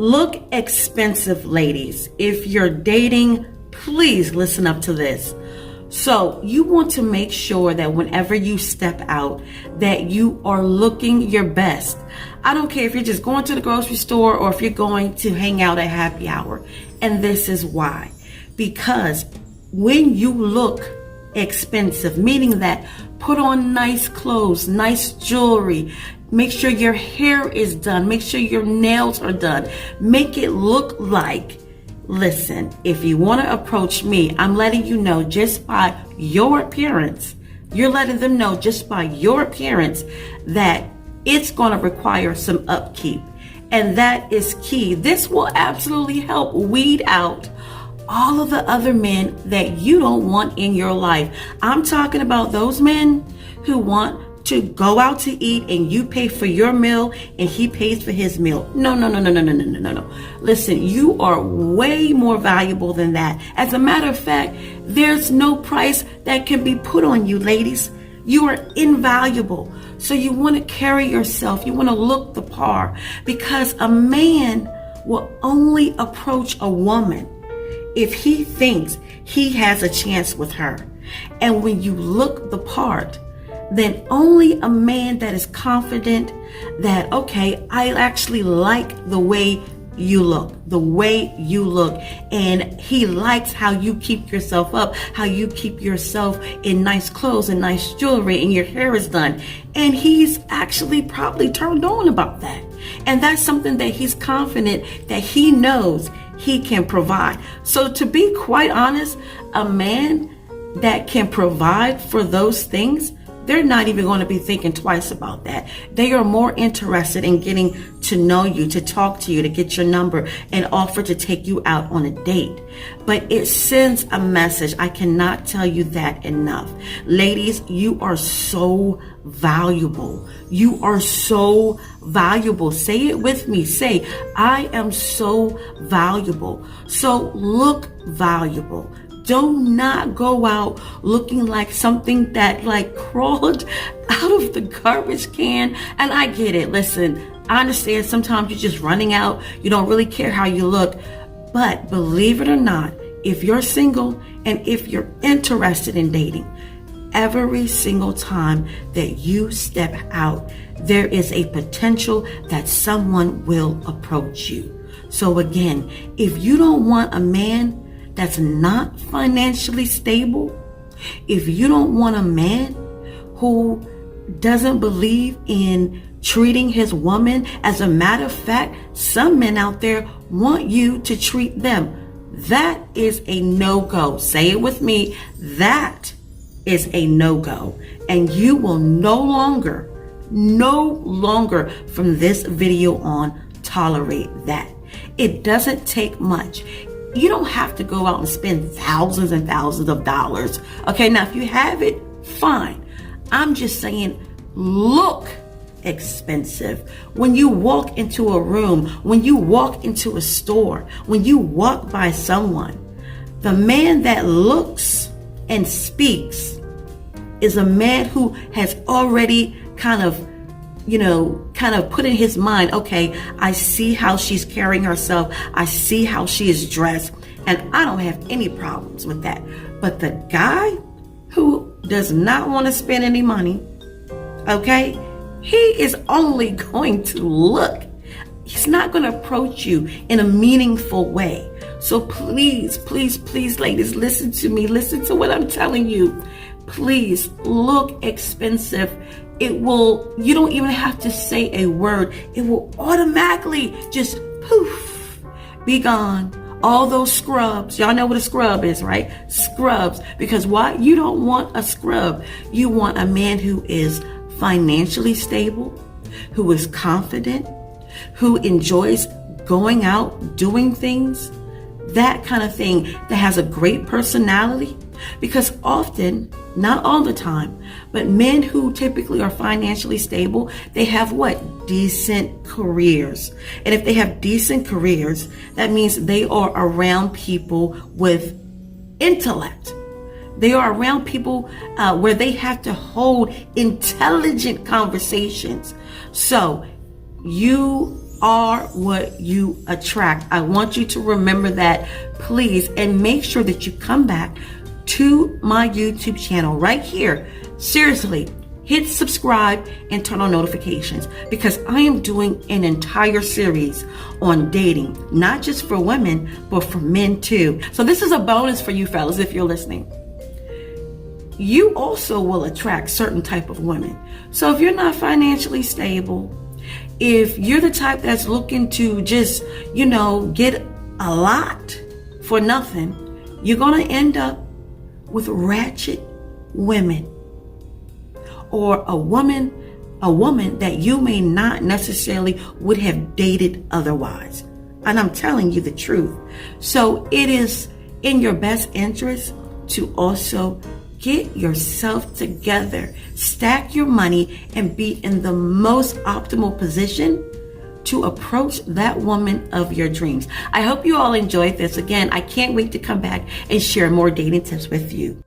Look expensive, ladies. If you're dating, please listen up to this. So you want to make sure that whenever you step out, that you are looking your best. I don't care if you're just going to the grocery store or if you're going to hang out at happy hour. And this is why. Because when you look expensive, meaning that put on nice clothes, nice jewelry, make sure your hair is done, make sure your nails are done, make it look like, listen, if you want to approach me, I'm letting you know just by your appearance, you're letting them know just by your appearance that it's going to require some upkeep. And that is key. This will absolutely help weed out all of the other men that you don't want in your life. I'm talking about those men who want to go out to eat and you pay for your meal and he pays for his meal. No. Listen, you are way more valuable than that. As a matter of fact, there's no price that can be put on you, ladies. You are invaluable. So you want to carry yourself. You want to look the part, because a man will only approach a woman if he thinks he has a chance with her. And when you look the part, then only a man that is confident that, okay, I actually like the way you look, and he likes how you keep yourself up, how you keep yourself in nice clothes and nice jewelry and your hair is done. And he's actually probably turned on about that. And that's something that he's confident that he knows he can provide. So to be quite honest, a man that can provide for those things, they're not even going to be thinking twice about that. They are more interested in getting to know you, to talk to you, to get your number and offer to take you out on a date. But it sends a message. I cannot tell you that enough. Ladies, you are so valuable. You are so valuable. Say it with me. Say, I am so valuable. So look valuable. Do not go out looking like something that like crawled out of the garbage can. And I get it. Listen, I understand sometimes you're just running out. You don't really care how you look. But believe it or not, if you're single and if you're interested in dating, every single time that you step out, there is a potential that someone will approach you. So again, if you don't want a man that's not financially stable, if you don't want a man who doesn't believe in treating his woman, as a matter of fact, some men out there want you to treat them. That is a no-go. Say it with me. That is a no-go. And you will no longer from this video on tolerate that. It doesn't take much. You don't have to go out and spend thousands and thousands of dollars. Okay, now if you have it, fine. I'm just saying, look expensive. When you walk into a room, when you walk into a store, when you walk by someone, the man that looks and speaks is a man who has already kind of put in his mind, okay, I see how she's carrying herself. I see how she is dressed, and I don't have any problems with that. But the guy who does not want to spend any money, okay, he is only going to look. He's not going to approach you in a meaningful way. So please, ladies, listen to me. Listen to what I'm telling you. Please look expensive. You don't even have to say a word. It will automatically just poof, be gone. All those scrubs, y'all know what a scrub is, right? Scrubs. Because why? You don't want a scrub. You want a man who is financially stable, who is confident, who enjoys going out, doing things, that kind of thing, that has a great personality. Because often, not all the time, but men who typically are financially stable, they have what? Decent careers. And if they have decent careers, that means they are around people with intellect. They are around people where they have to hold intelligent conversations. So you are what you attract. I want you to remember that, please, and make sure that you come back to my YouTube channel right here. Seriously, hit subscribe and turn on notifications, because I am doing an entire series on dating, not just for women, but for men too. So this is a bonus for you fellas if you're listening. You also will attract certain type of women. So if you're not financially stable, if you're the type that's looking to just, get a lot for nothing, you're going to end up with ratchet women, or a woman that you may not necessarily would have dated otherwise. And I'm telling you the truth. So it is in your best interest to also get yourself together, stack your money, and be in the most optimal position to approach that woman of your dreams. I hope you all enjoyed this. Again, I can't wait to come back and share more dating tips with you.